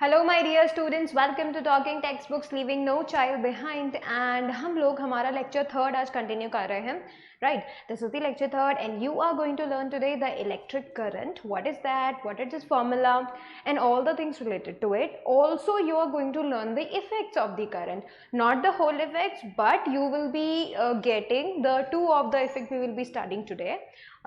Hello my dear students, welcome to talking text books leaving no child behind. And हम लोग हमारा lecture third आज continue कर रहे हैं, right? This is the lecture third and you are going to learn today the electric current, what is that, what is this formula and all the things related to it. Also you are going to learn the effects of the current, not the whole effects, but you will be getting the two of the effect we will be studying today.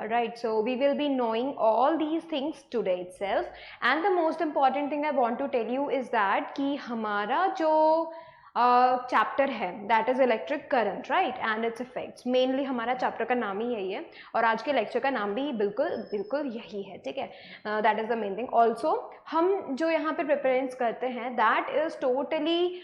Alright, so we will be knowing all these things today itself. And the most important thing I want to tell you is that कि हमारा जो chapter है that is electric current, right, and it's effects. Mainly हमारा chapter का नाम ही यही है और आज के लेक्चर का नाम भी बिल्कुल बिल्कुल यही है, ठीक है? That is the main thing. Also हम जो यहाँ पे प्रिपेरेंस करते हैं दैट इज टोटली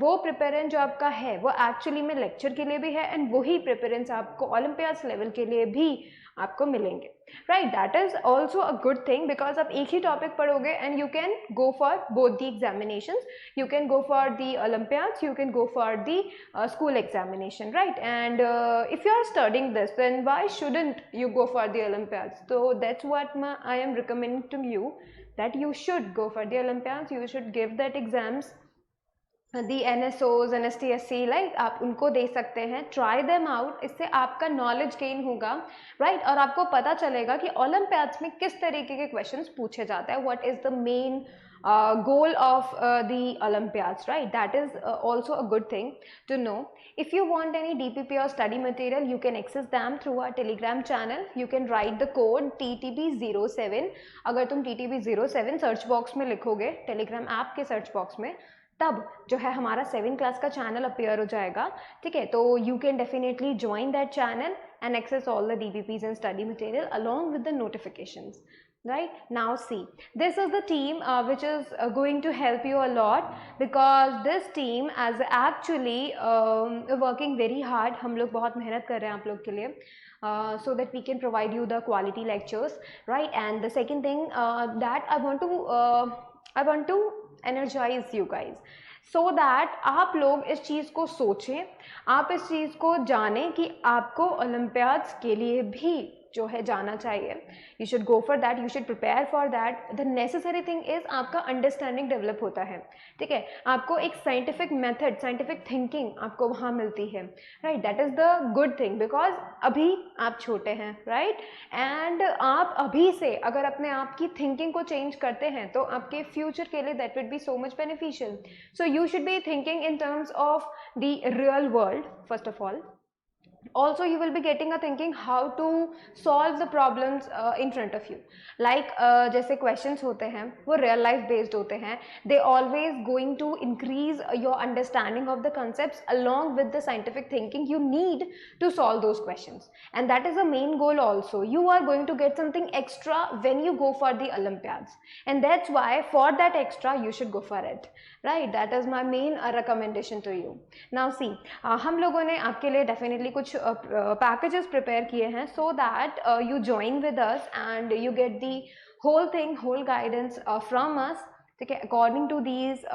वो प्रिपेरेंस जो आपका है वो एक्चुअली में लेक्चर के लिए भी है एंड वही प्रिपेरेंस आपको ओलंपियाड्स लेवल के लिए भी आपको मिलेंगे, right? That is also a good thing because आप एक ही टॉपिक पढ़ोगे and you can go for both the examinations, you can go for the Olympiads, you can go for the school examination, right? And if you are studying this, then why shouldn't you go for the olympiads? So that's what I am recommending to you, that you should go for the olympiads, you should give that exams, the NSOs NSTSC, like आप उनको दे सकते हैं, try them out. इससे आपका knowledge gain होगा, right? और आपको पता चलेगा कि ओलंपियाड्स में किस तरीके के क्वेश्चंस पूछे जाते हैं, what is the main goal of the Olympiads, right? That is also a good thing to know. If you want any DPP or study material, you can access them through our Telegram channel. You can write the code TTB07. अगर तुम TTB07 search box में लिखोगे, Telegram app के search box में, तब जो है हमारा 7th क्लास का चैनल अपीयर हो जाएगा, ठीक है? तो you can definitely join that channel and access all the DPPs and study material along with the notifications. Right now, see, this is the team which is going to help you a lot because this team as actually working very hard. हम लोग बहुत मेहनत कर रहे हैं आप लोग के लिए so that we can provide you the quality lectures, right? And the second thing that I want to energize you guys so that आप लोग इस चीज़ को सोचें, आप इस चीज़ को जानें कि आपको ओलंपियाड्स के लिए भी जो है जाना चाहिए। You should go for that, you should prepare for that. The necessary thing is आपका अंडरस्टैंडिंग डेवलप होता है, ठीक है? आपको एक साइंटिफिक मेथड, साइंटिफिक थिंकिंग आपको वहाँ मिलती है, right? That is the good thing because अभी आप छोटे हैं, राइट? एंड आप अभी से अगर अपने आप की थिंकिंग को चेंज करते हैं तो आपके फ्यूचर के लिए that would be so much beneficial. So you should be thinking in terms of the real world first of all. Also you will be getting a thinking how to solve the problems in front of you, like जैसे questions होते हैं वो real life based होते हैं, they always going to increase your understanding of the concepts along with the scientific thinking you need to solve those questions, and that is the main goal. Also you are going to get something extra when you go for the Olympiads, and that's why for that extra you should go for it, right? That is my main recommendation to you. Now see, हम लोगों ने आपके लिए definitely कुछ packages prepare किए हैं so that you join with us and you get the whole thing, whole guidance from us, okay? According to these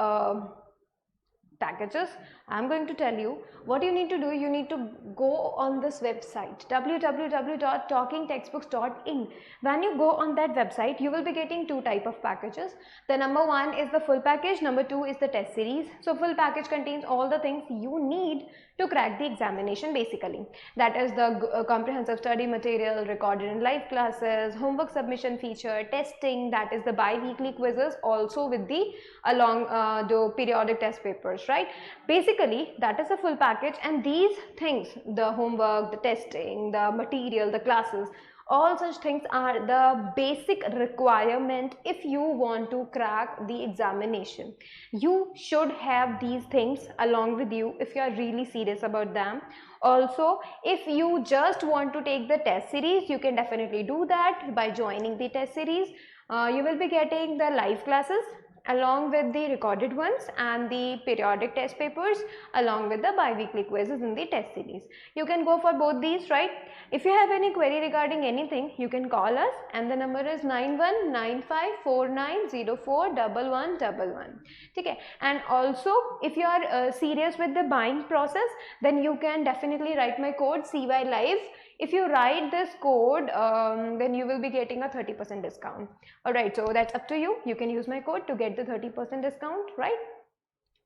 packages, I'm going to tell you what you need to do. You need to go on this website www.talkingtextbooks.in. when you go on that website you will be getting two type of packages. The number one is the full package, number two is the test series. So full package contains all the things you need to crack the examination basically. That is the comprehensive study material, recorded in live classes, homework submission feature, testing, that is the bi-weekly quizzes also with the along the periodic test papers, right? Basically that is a full package, and these things, the homework, the testing, the material, the classes, all such things are the basic requirement if you want to crack the examination. You should have these things along with you if you are really serious about them. Also if you just want to take the test series, you can definitely do that by joining the test series. You will be getting the live classes along with the recorded ones and the periodic test papers along with the bi-weekly quizzes in the test series. You can go for both these, right? If you have any query regarding anything, you can call us and the number is 919549041111, okay? And also if you are serious with the buying process, then you can definitely write my code CY Live If you write this code, then you will be getting a 30% discount. Alright, so that's up to you. You can use my code to get the 30% discount, right?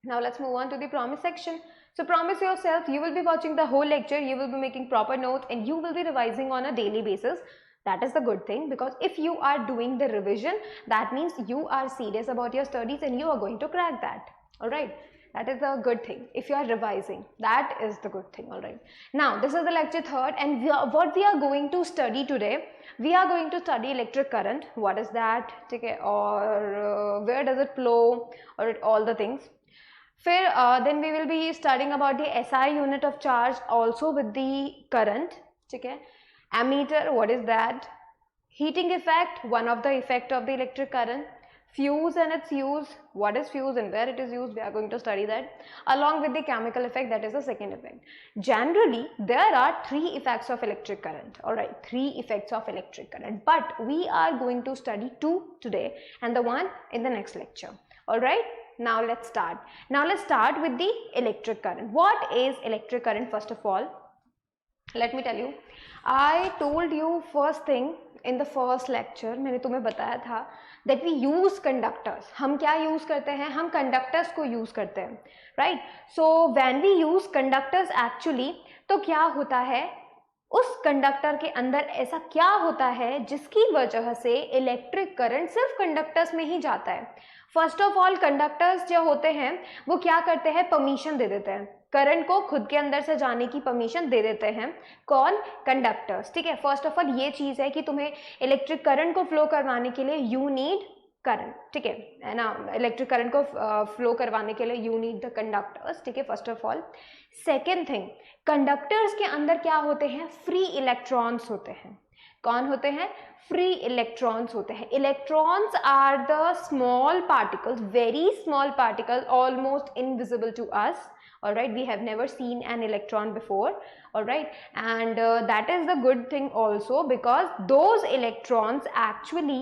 Now let's move on to the promise section. So promise yourself, you will be watching the whole lecture, you will be making proper notes, and you will be revising on a daily basis. That is the good thing, because if you are doing the revision, that means you are serious about your studies and you are going to crack that. Alright. That is the good thing. If you are revising, that is the good thing. All right. Now, this is the lecture 3rd, and what we are going to study today, we are going to study electric current. What is that? Okay, or where does it flow, or all the things. Then we will be studying about the SI unit of charge, also with the current. Okay. Ammeter, what is that? Heating effect, one of the effect of the electric current. Fuse and its use, what is fuse and where it is used, we are going to study that, along with the chemical effect, that is the second effect. Generally, there are 3 effects of electric current. Alright, 3 effects of electric current, but we are going to study 2 today and the one in the next lecture. Alright, now let's start. Now let's start with the electric current. What is electric current? First of all, let me tell you, I told you first thing in the first lecture, मैंने तुम्हें बताया था that we use conductors. हम क्या use करते हैं? हम conductors को use करते हैं, right? So when we use conductors actually, तो क्या होता है? उस कंडक्टर के अंदर ऐसा क्या होता है जिसकी वजह से इलेक्ट्रिक करंट सिर्फ कंडक्टर्स में ही जाता है? फर्स्ट ऑफ ऑल, कंडक्टर्स जो होते हैं वो क्या करते हैं? परमिशन दे देते हैं, करंट को खुद के अंदर से जाने की परमिशन दे देते हैं। कौन? कंडक्टर्स। ठीक है, फर्स्ट ऑफ ऑल ये चीज है कि तुम्हें इलेक्ट्रिक करंट को फ्लो करवाने के लिए यू नीड करंट। ठीक है ना, इलेक्ट्रिक करंट को फ्लो करवाने के लिए यू नीड द कंडक्टर्स। ठीक है, first of all. Second thing, conductors के अंदर क्या होते हैं? फ्री इलेक्ट्रॉन्स होते हैं। कौन होते हैं? फ्री इलेक्ट्रॉन्स होते हैं। Electrons are the small particles, very small particle, almost invisible to us. All right, we have never seen an electron before. All right, and that is the good thing also, because those electrons actually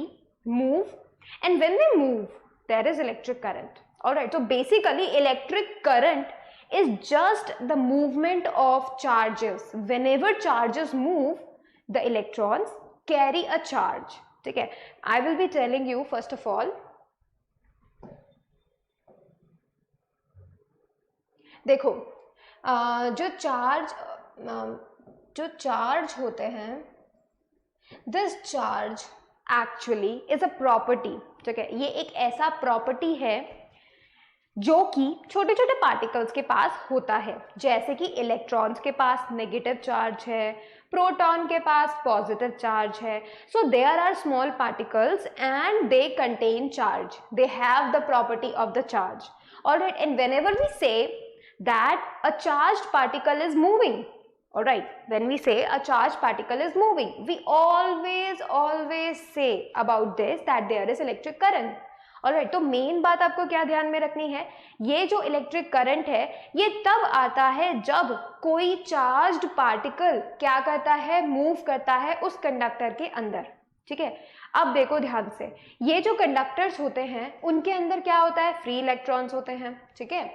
move, and when they move there is electric current. All right, so basically electric current is just the movement of charges. Whenever charges move, the electrons carry a charge. Okay, I will be telling you first of all. देखो, जो charge होते हैं, this charge actually is a property. ठीक है, ये एक ऐसा property है जो कि छोटे छोटे पार्टिकल्स के पास होता है. जैसे कि इलेक्ट्रॉन्स के पास नेगेटिव चार्ज है, प्रोटॉन के पास पॉजिटिव चार्ज है. So there are small particles and they contain charge, they have the property of the charge. Alright, and whenever we say that a charged particle is moving, all right, when we say a charged particle is moving, we always say about this that there is electric current. all right, तो main बात आपको क्या ध्यान में रखनी है, ये जो इलेक्ट्रिक करंट है ये तब आता है जब कोई चार्ज्ड पार्टिकल क्या करता है? मूव करता है उस कंडक्टर के अंदर. ठीक है, अब देखो ध्यान से, ये जो कंडक्टर्स होते हैं उनके अंदर क्या होता है? फ्री इलेक्ट्रॉन्स होते हैं. ठीक है,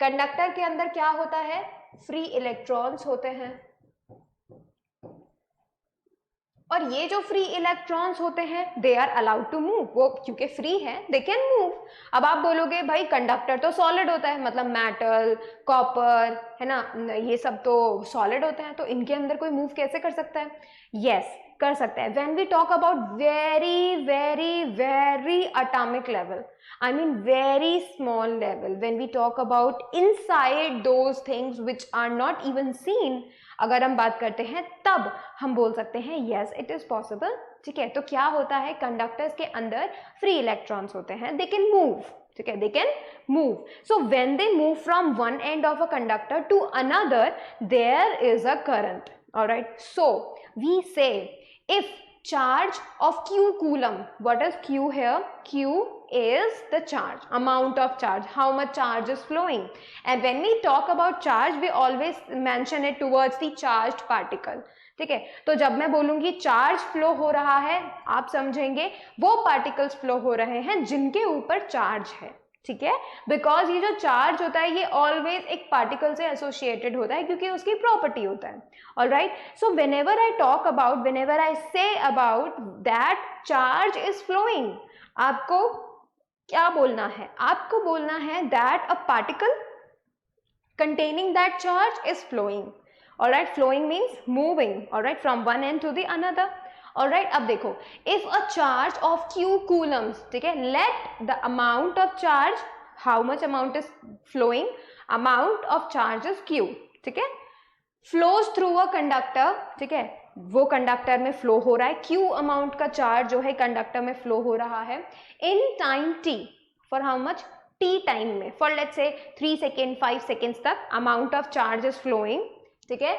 कंडक्टर के अंदर क्या होता है? फ्री इलेक्ट्रॉन्स होते हैं. और ये जो फ्री इलेक्ट्रॉन्स होते हैं they are allowed to move. वो क्योंकि फ्री है दे कैन मूव. अब आप बोलोगे भाई कंडक्टर तो सॉलिड होता है, मतलब मेटल, कॉपर है ना, ये सब तो सॉलिड होते हैं, तो इनके अंदर कोई मूव कैसे कर सकता है? यस, कर सकता है. When we talk about very very very atomic level, I mean very small level, when we talk about inside those things which are not even seen, अगर हम बात करते हैं तब हम बोल सकते हैं yes it is possible. ठीक है, तो क्या होता है? कंडक्टर्स के अंदर फ्री इलेक्ट्रॉन्स होते हैं, they can move. ठीक है, they can move. So when they move from one end of a conductor to another, there is a current. All right, so we say if charge of q coulomb, what is q here? Q is the charge, amount of charge, how much charge is flowing. And when we talk about charge, we always mention it towards the charged particle. ठीक है, तो जब मैं बोलूंगी charge flow हो रहा है, आप समझेंगे वो पार्टिकल्स फ्लो हो रहे हैं जिनके ऊपर चार्ज है. ठीक है, बिकॉज ये जो चार्ज होता है ये ऑलवेज एक पार्टिकल से एसोसिएटेड होता है क्योंकि उसकी प्रॉपर्टी होता है. Alright, so whenever I talk about, whenever I say about that charge is flowing, आपको क्या बोलना है? आपको बोलना है that a particle containing that charge is flowing. All right, flowing means moving. All right, from one end to the another. All right, अब देखो, if a charge of q coulombs, ठीक है, let the amount of charge, how much amount is flowing, amount of charge is q, ठीक है, flows through a conductor, ठीक है, वो conductor में फ्लो हो रहा है, q अमाउंट का चार्ज जो है कंडक्टर में फ्लो हो रहा है in time t, for how much, t time में, for let's say 3 second 5 seconds तक amount of charge is flowing, ठीक है,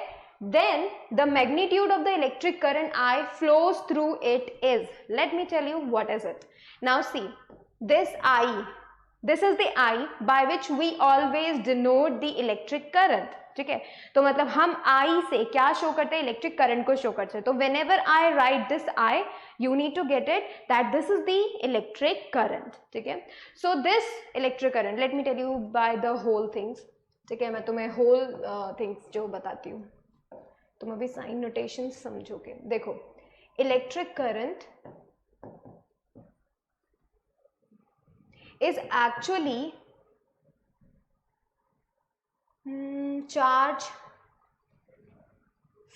then the magnitude of the electric current I flows through it is, let me tell you what is it. Now see, this I, this is the I by which we always denote the electric current, ठीक है, तो मतलब हम I से क्या show करते हैं? Electric current को शो करते हैं. तो whenever I write this I, you need to get it that this is the electric current, ठीक है. So this electric current, let me tell you by the whole things, ठीक है, मैं तुम्हें whole things जो बताती हूँ, तुम अभी साइन नोटेशन समझोगे. देखो, electric current is actually charge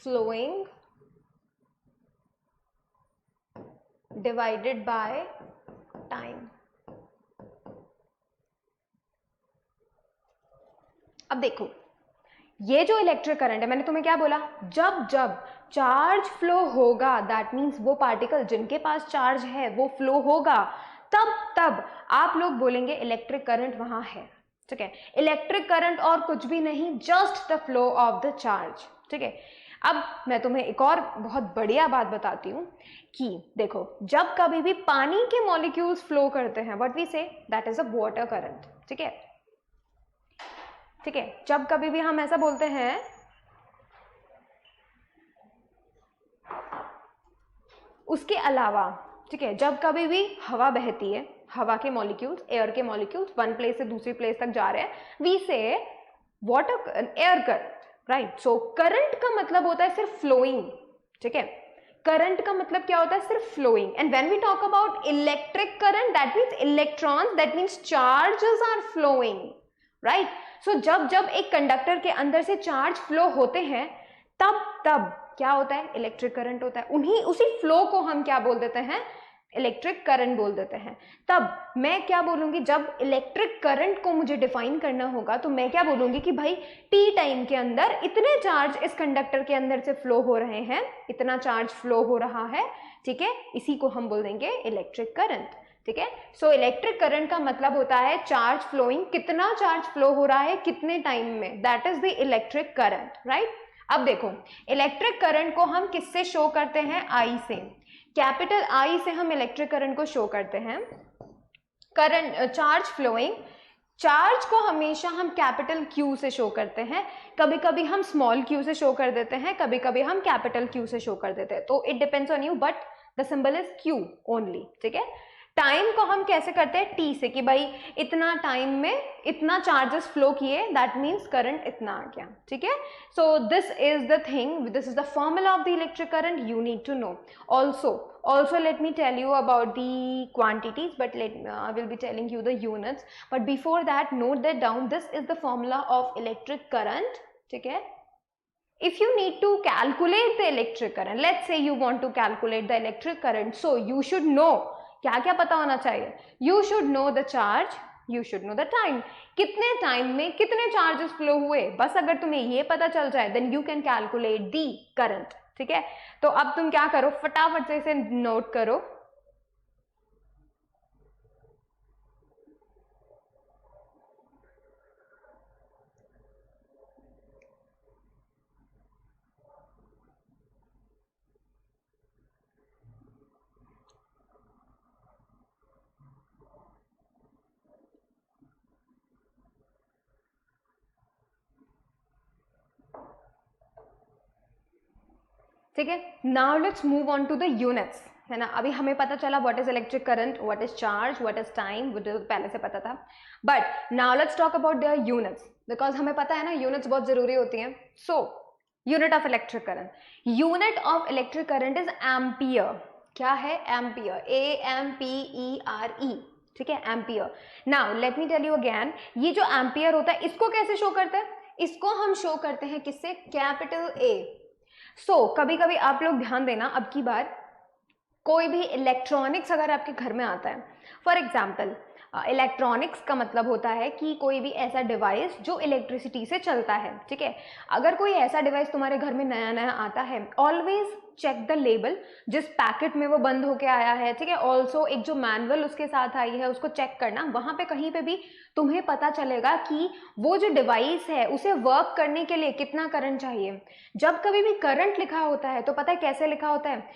flowing divided by time. अब देखो, ये जो इलेक्ट्रिक करंट है, मैंने तुम्हें क्या बोला, जब जब चार्ज फ्लो होगा, दैट मीन्स वो पार्टिकल जिनके पास चार्ज है वो फ्लो होगा, तब तब आप लोग बोलेंगे इलेक्ट्रिक करंट वहां है, ठीक है. इलेक्ट्रिक करंट और कुछ भी नहीं, just the flow of the charge, ठीक है. अब मैं तुम्हें एक और बहुत बढ़िया बात बताती हूँ कि देखो, जब कभी भी पानी के मॉलिक्यूल्स फ्लो करते हैं, व्हाट वी से, that is a water current, ठीक है, ठीक है. जब कभी भी हम ऐसा बोलते हैं, उसके अलावा, ठीक है, जब कभी भी हवा बहती है, हवा के मॉलिक्यूल्स, एयर के मॉलिक्यूल्स वन प्लेस से दूसरी प्लेस तक जा रहे हैं, वी से water air current, right. So current का मतलब होता है सिर्फ फ्लोइंग, ठीक है, करंट का मतलब क्या होता है? सिर्फ flowing. And when we talk about electric current, that means electrons, that means charges are flowing, right. So जब जब एक कंडक्टर के अंदर से चार्ज फ्लो होते हैं, तब तब क्या होता है? इलेक्ट्रिक करंट होता है. उसी फ्लो को हम क्या बोल देते हैं? इलेक्ट्रिक करंट बोल देते हैं. तब मैं क्या बोलूंगी, जब इलेक्ट्रिक करंट को मुझे डिफाइन करना होगा तो मैं क्या बोलूंगी कि भाई टी टाइम के अंदर इतने चार्ज इस कंडक्टर के अंदर से फ्लो हो रहे हैं, इतना चार्ज फ्लो हो रहा है, ठीक है, इसी को हम बोल देंगे इलेक्ट्रिक करंट, ठीक है. सो इलेक्ट्रिक करंट का मतलब होता है चार्ज फ्लोइंग, कितना चार्ज फ्लो हो रहा है कितने टाइम में, that is the electric current, right. अब देखो, इलेक्ट्रिक करंट को हम किससे शो करते हैं? आई से. कैपिटल आई से हम इलेक्ट्रिक करंट को शो करते हैं. करंट, चार्ज फ्लोइंग, चार्ज को हमेशा हम कैपिटल क्यू से शो करते हैं. कभी कभी हम स्मॉल क्यू से शो कर देते हैं, कभी कभी हम कैपिटल क्यू से शो कर देते हैं. तो it depends on you, but the symbol is Q only, ठीक है. टाइम को हम कैसे करते हैं? टी से, कि भाई इतना टाइम में इतना चार्जेस फ्लो किए, दैट मीन्स करंट इतना आ गया, ठीक है. So this is the thing, this is the formula of the electric current, you need to know. Also let me tell you about the quantities, but I will be telling you the units, but before that note that down. This is the formula of electric current, ठीक है. If you need to calculate the electric current, let's say you want to calculate the electric current, so you should know, क्या क्या पता होना चाहिए? You should know the charge, you should know the time, कितने time में कितने charges flow हुए. बस अगर तुम्हें ये पता चल जाए, then you can calculate the current, ठीक है. तो अब तुम क्या करो, फटाफट से इसे नोट करो. ठीक है. Now let's move on to the units. है ना. अभी हमें पता चला what is electric current, what is charge, what is time, वो तो पहले से पता था. But now let's talk about their units, because हमें पता है ना यूनिट्स बहुत जरूरी होती हैं. So unit of electric current, unit of electric current is ampere. क्या है? Ampere, AMPERE. ठीक है, ampere. Now let me tell you again, ये जो एम्पियर होता है इसको कैसे शो करते हैं? इसको हम शो करते हैं किससे? Capital A. सो कभी कभी आप लोग ध्यान देना, अब की बार कोई भी इलेक्ट्रॉनिक्स अगर आपके घर में आता है, फॉर एग्जाम्पल इलेक्ट्रॉनिक्स का मतलब होता है कि कोई भी ऐसा डिवाइस जो इलेक्ट्रिसिटी से चलता है. ठीक है, अगर कोई ऐसा डिवाइस तुम्हारे घर में नया नया आता है, ऑलवेज चेक द लेबल, जिस पैकेट में वो बंद होके आया है. ठीक है, ऑल्सो एक जो मैनुअल उसके साथ आई है उसको चेक करना. वहां पे कहीं पे भी तुम्हें पता चलेगा कि वो जो डिवाइस है उसे वर्क करने के लिए कितना करंट चाहिए. जब कभी भी करंट लिखा होता है तो पता है कैसे लिखा होता है?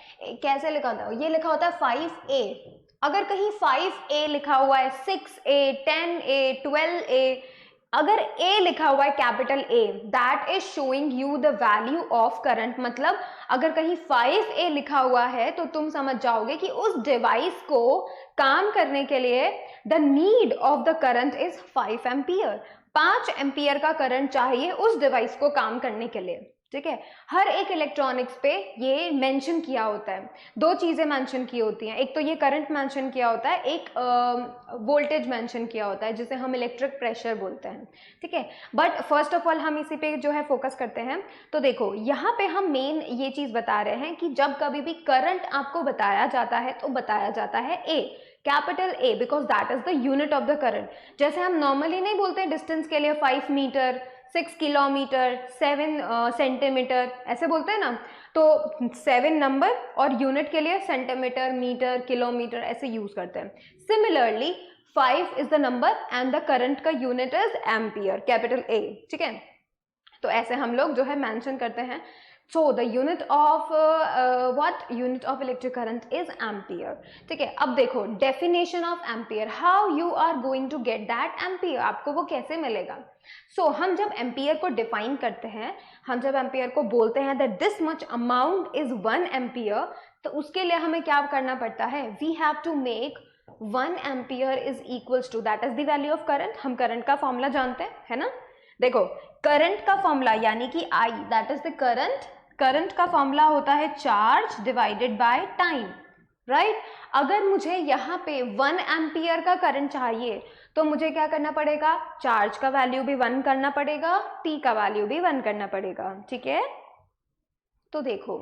कैसे लिखा होता है? ये लिखा होता है 5A. अगर कहीं 5A लिखा हुआ है, 6A, 10A, 12A, अगर A लिखा हुआ है capital A, that is showing you the value of current. मतलब अगर कहीं 5A लिखा हुआ है तो तुम समझ जाओगे कि उस डिवाइस को काम करने के लिए the need of the current is 5 ampere. 5 ampere का करंट चाहिए उस डिवाइस को काम करने के लिए. ठीक है, हर एक इलेक्ट्रॉनिक्स पे ये मेंशन किया होता है. दो चीजें मेंशन की होती हैं, एक तो ये करंट मेंशन किया होता है, एक वोल्टेज मेंशन किया होता है जिसे हम इलेक्ट्रिक प्रेशर बोलते हैं. ठीक है, बट फर्स्ट ऑफ ऑल हम इसी पे जो है फोकस करते हैं. तो देखो यहाँ पे हम मेन ये चीज बता रहे हैं कि जब कभी भी करंट आपको बताया जाता है तो बताया जाता है A, capital A, because that is the unit of the current. जैसे हम नॉर्मली नहीं बोलते डिस्टेंस के लिए 5 मीटर, 6 किलोमीटर, 7 सेंटीमीटर, ऐसे बोलते हैं ना. तो 7 नंबर और यूनिट के लिए सेंटीमीटर, मीटर, किलोमीटर ऐसे यूज करते हैं. Similarly 5 is the number and the current का unit is ampere, capital A. ठीक है, तो ऐसे हम लोग जो है मेंशन करते हैं. So the unit of what unit of electric current is ampere. ठीक है, अब देखो definition of ampere, how you are going to get that ampere, आपको वो कैसे मिलेगा? So हम जब एम्पियर को डिफाइन करते हैं, हम जब एम्पियर को बोलते हैं that this much amount is 1 ampere, तो उसके लिए हमें क्या करना पड़ता है? We have to make 1 ampere is equals to, that is the value of current. हम करंट का फॉर्मूला जानते हैं, है ना. देखो करंट का फॉर्मूला यानी कि I, that is the current. Current का फॉर्मूला होता है charge divided by time, right. अगर मुझे यहाँ पे 1 एम्पियर का करंट चाहिए तो मुझे क्या करना पड़ेगा? चार्ज का वैल्यू भी 1 करना पड़ेगा, टी का वैल्यू भी 1 करना पड़ेगा. ठीक है, तो देखो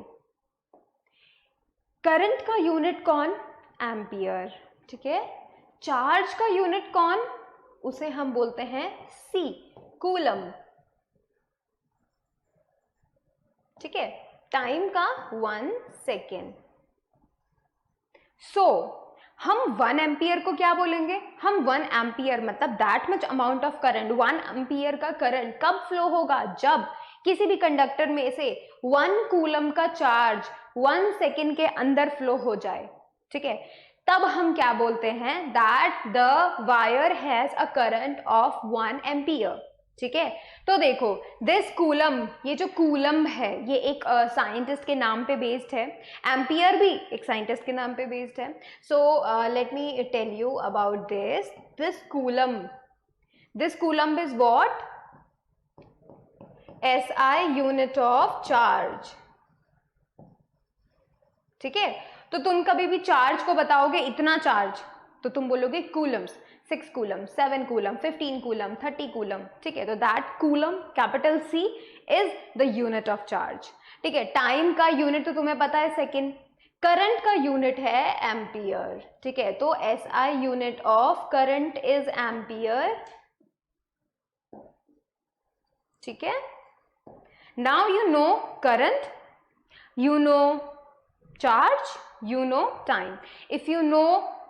करंट का यूनिट कौन? एम्पियर. ठीक है, चार्ज का यूनिट कौन? उसे हम बोलते हैं C, कूलम. ठीक है, टाइम का 1 सेकेंड. सो हम 1 एम्पियर को क्या बोलेंगे? हम 1 एम्पियर मतलब that much amount of current, 1 ampere का करंट कब फ्लो होगा? जब किसी भी कंडक्टर में से 1 कूलम का चार्ज 1 सेकेंड के अंदर फ्लो हो जाए. ठीक है, तब हम क्या बोलते हैं? That the wire has a current of 1 ampere. ठीक है, तो देखो दिस कूलम, ये जो कूलम है ये एक साइंटिस्ट के नाम पे बेस्ड है. एम्पियर भी एक साइंटिस्ट के नाम पे बेस्ड है. So let me tell you about this coulomb is what? SI unit of charge. ठीक है, तो तुम कभी भी चार्ज को बताओगे इतना चार्ज तो तुम बोलोगे Coulomb's. 6 coulomb, 7 coulomb, 15 coulomb, 30 coulomb. ठीक है, तो that coulomb capital C is the unit of charge. ठीक है, टाइम का यूनिट तो तुम्हें पता है सेकेंड. करंट का यूनिट है एम्पियर. ठीक है, तो SI unit of current is ampere. ठीक है, now you know current, you know charge, you know time. If you know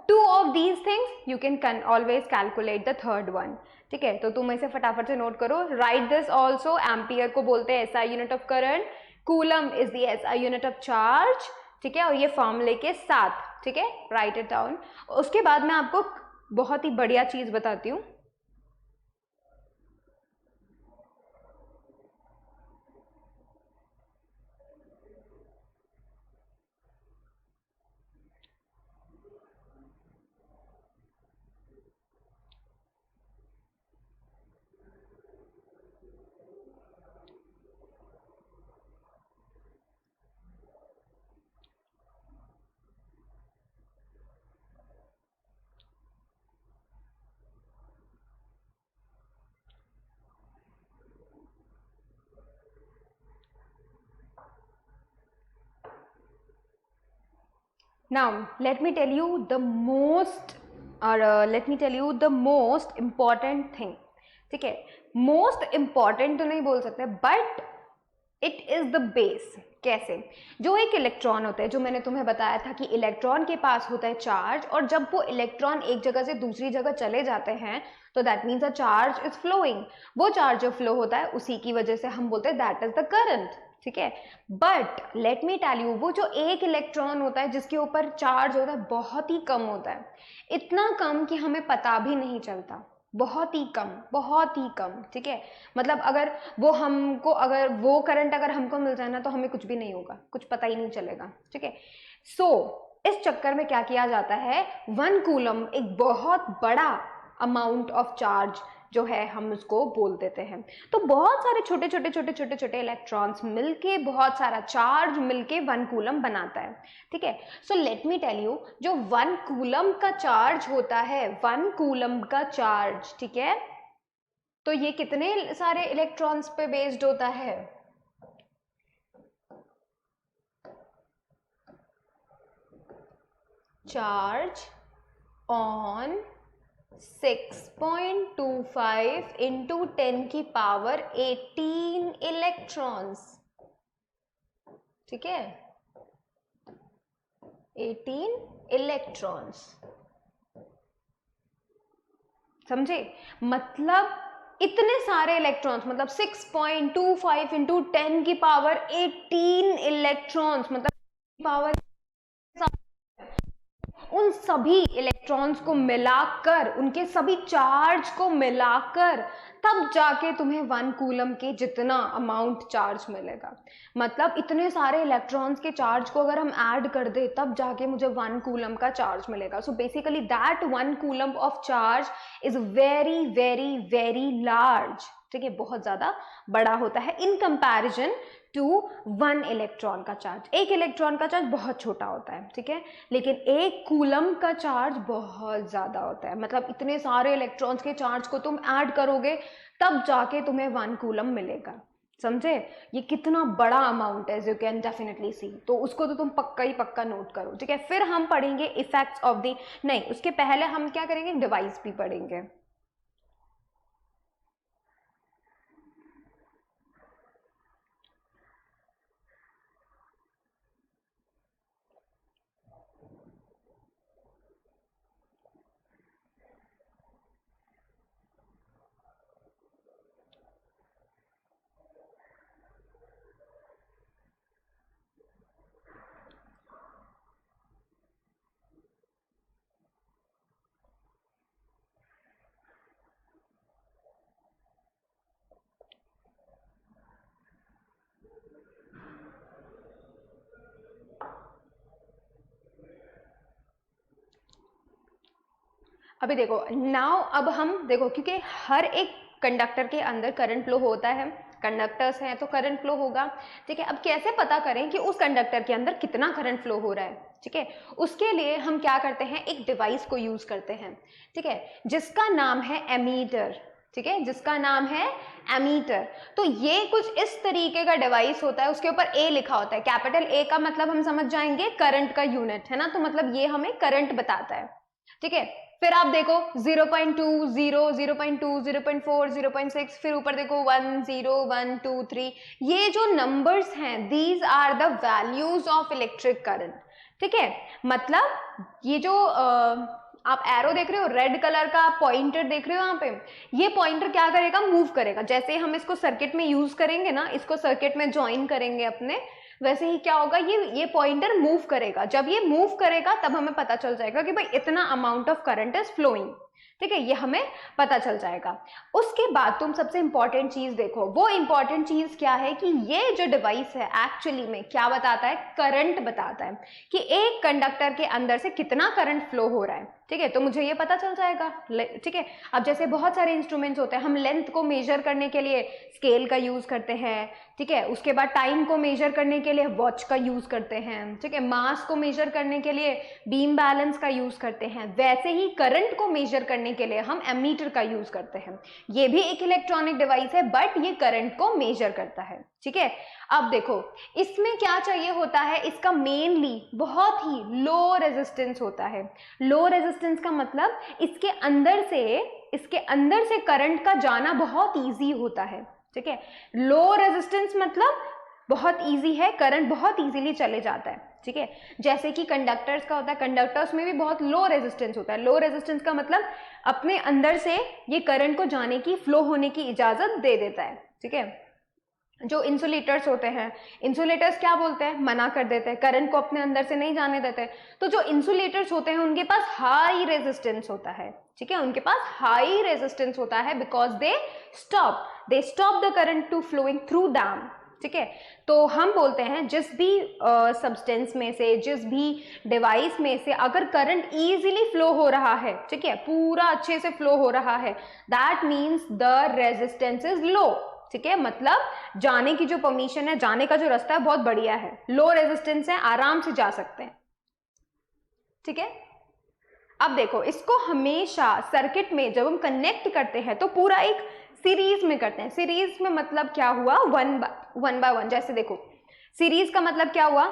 2 of these things, you can always calculate the third one. ठीक है, तो तुम इसे फटाफट से नोट करो. राइट दिस ऑल्सो, एम्पियर को बोलते हैं SI unit of current, coulomb is the SI unit of charge. ठीक है, और ये फॉर्मूले के साथ. ठीक है, राइट इट डाउन. उसके बाद मैं आपको बहुत ही बढ़िया चीज बताती हूँ. Now let me tell you the most important thing, ठीक है, मोस्ट इम्पॉर्टेंट तो नहीं बोल सकते but it is the base. कैसे? जो एक इलेक्ट्रॉन होता है, जो मैंने तुम्हें बताया था कि इलेक्ट्रॉन के पास होता है चार्ज, और जब वो इलेक्ट्रॉन एक जगह से दूसरी जगह चले जाते हैं तो that means a charge is flowing. वो चार्ज जो फ्लो होता है उसी की वजह से हम बोलते हैं दैट इज द करंट, ठीक है। But let me tell you, वो जो एक इलेक्ट्रॉन होता है जिसके ऊपर चार्ज होता है बहुत ही कम होता है, इतना कम कि हमें पता भी नहीं चलता, बहुत ही कम, बहुत ही कम, ठीक है। मतलब अगर वो करंट अगर हमको मिल जाए ना तो हमें कुछ भी नहीं होगा, कुछ पता ही नहीं चलेगा, ठीक है। सो इस चक्कर में क्या किया जाता है, 1 कूलम एक बहुत बड़ा अमाउंट ऑफ चार्ज जो है हम उसको बोल देते हैं। तो बहुत सारे छोटे छोटे छोटे छोटे छोटे इलेक्ट्रॉन्स मिलके, बहुत सारा चार्ज मिलके 1 कूलम बनाता है, ठीक है। So let me tell you, जो 1 कूलम का चार्ज होता है, 1 कूलम का चार्ज, ठीक है, तो ये कितने सारे इलेक्ट्रॉन्स पे बेस्ड होता है? चार्ज ऑन 6.25 इंटू 10 की पावर 18 इलेक्ट्रॉन्स, ठीक है, 18 इलेक्ट्रॉन्स, समझे? मतलब इतने सारे इलेक्ट्रॉन्स, मतलब 6.25 इंटू 10 की पावर 18 इलेक्ट्रॉन्स, मतलब पावर, उन सभी इलेक्ट्रॉन्स को मिलाकर, उनके सभी चार्ज को मिलाकर तब जाके तुम्हें 1 कूलम के जितना अमाउंट चार्ज मिलेगा। मतलब इतने सारे इलेक्ट्रॉन्स के चार्ज को अगर हम ऐड कर दे तब जाके मुझे 1 कूलम का चार्ज मिलेगा। सो basically that 1 coulomb of charge is very very very large, ठीक है, बहुत ज्यादा बड़ा होता है इन कंपैरिजन टू 1 इलेक्ट्रॉन का चार्ज। एक इलेक्ट्रॉन का चार्ज बहुत छोटा होता है, ठीक है, लेकिन 1 कूलम का चार्ज बहुत ज्यादा होता है। मतलब इतने सारे इलेक्ट्रॉन्स के चार्ज को तुम ऐड करोगे तब जाके तुम्हें 1 कूलम मिलेगा, समझे? ये कितना बड़ा अमाउंट है, यू कैन डेफिनेटली सी। तो उसको तो तुम पक्का ही पक्का नोट करो, ठीक है। फिर हम पढ़ेंगे इफेक्ट्स ऑफ द, नहीं उसके पहले हम क्या करेंगे, डिवाइस भी पढ़ेंगे। अभी देखो नाउ, अब हम देखो, क्योंकि हर एक कंडक्टर के अंदर करंट फ्लो होता है, कंडक्टर्स हैं तो करंट फ्लो होगा, ठीक है। अब कैसे पता करें कि उस कंडक्टर के अंदर कितना करंट फ्लो हो रहा है, ठीक है, उसके लिए हम क्या करते हैं, एक डिवाइस को यूज करते हैं, ठीक है, जिसका नाम है एमीटर, ठीक है, जिसका नाम है एमीटर। तो ये कुछ इस तरीके का डिवाइस होता है, उसके ऊपर ए लिखा होता है, कैपिटल ए का मतलब हम समझ जाएंगे करंट का यूनिट है ना, तो मतलब ये हमें करंट बताता है, ठीक है। फिर आप देखो 0.2, 0, 0.2, 0.4, 0.6, फिर ऊपर देखो 1, 0, 1, 2, 3, ये जो नंबर्स हैं these are the values of electric current, ठीक है। मतलब ये जो आप एरो देख रहे हो, रेड कलर का पॉइंटर देख रहे हो यहाँ पे, ये पॉइंटर क्या करेगा, मूव करेगा। जैसे हम इसको सर्किट में यूज करेंगे ना, इसको सर्किट में ज्वाइन करेंगे अपने, वैसे ही क्या होगा, ये पॉइंटर मूव करेगा। जब ये मूव करेगा तब हमें पता चल जाएगा कि भाई इतना amount of current is flowing, ठीक है, ये हमें पता चल जाएगा। उसके बाद तुम सबसे इंपॉर्टेंट चीज देखो, वो इंपॉर्टेंट चीज क्या है कि ये जो डिवाइस है एक्चुअली में क्या बताता है, करंट बताता है कि एक कंडक्टर के अंदर से कितना करंट फ्लो हो रहा है, ठीक है। तो मुझे ये पता चल जाएगा, ठीक है। अब जैसे बहुत सारे इंस्ट्रूमेंट्स होते हैं, हम लेंथ को मेजर करने के लिए स्केल का यूज करते हैं, ठीक है, उसके बाद टाइम को मेजर करने के लिए वॉच का यूज करते हैं, ठीक है, मास को मेजर करने के लिए बीम बैलेंस का यूज करते हैं। वैसे ही करंट को मेजर करने के लिए हम एमीटर का यूज करते हैं। ये भी एक इलेक्ट्रॉनिक डिवाइस है बट ये करंट को मेजर करता है। ठीक है, अब देखो इसमें क्या चाहिए होता है, इसका मेनली बहुत ही लो रेजिस्टेंस होता है। लो रेजिस्टेंस का मतलब इसके अंदर से करंट का जाना बहुत ईजी होता है। ठीक है, लो रेजिस्टेंस मतलब बहुत ईजी है, करंट बहुत ईजीली चले जाता है। ठीक है, जैसे कि कंडक्टर्स का होता है, कंडक्टर्स में भी बहुत लो रेजिस्टेंस होता है। लो रेजिस्टेंस का मतलब अपने अंदर से ये करंट को जाने की, फ्लो होने की इजाजत दे देता है। ठीक है, जो इंसुलेटर्स होते हैं, इंसुलेटर्स क्या बोलते हैं, मना कर देते हैं, करंट को अपने अंदर से नहीं जाने देते। तो जो इंसुलेटर्स होते हैं उनके पास हाई रेजिस्टेंस होता है। ठीक है, उनके पास हाई रेजिस्टेंस होता है because they stop the current to flowing through them. ठीक है, तो हम बोलते हैं जिस भी सब्सटेंस में से, जिस भी डिवाइस में से अगर करंट इजीली फ्लो हो रहा है, ठीक है, पूरा अच्छे से फ्लो हो रहा है, that means the resistance is low. ठीक है, मतलब जाने की जो परमिशन है, जाने का जो रास्ता है बहुत बढ़िया है, लो रेजिस्टेंस है, आराम से जा सकते हैं। ठीक है, अब देखो इसको हमेशा सर्किट में जब हम कनेक्ट करते हैं तो पूरा एक सीरीज में करते हैं। सीरीज में मतलब क्या हुआ, वन बाय वन। जैसे देखो सीरीज का मतलब क्या हुआ,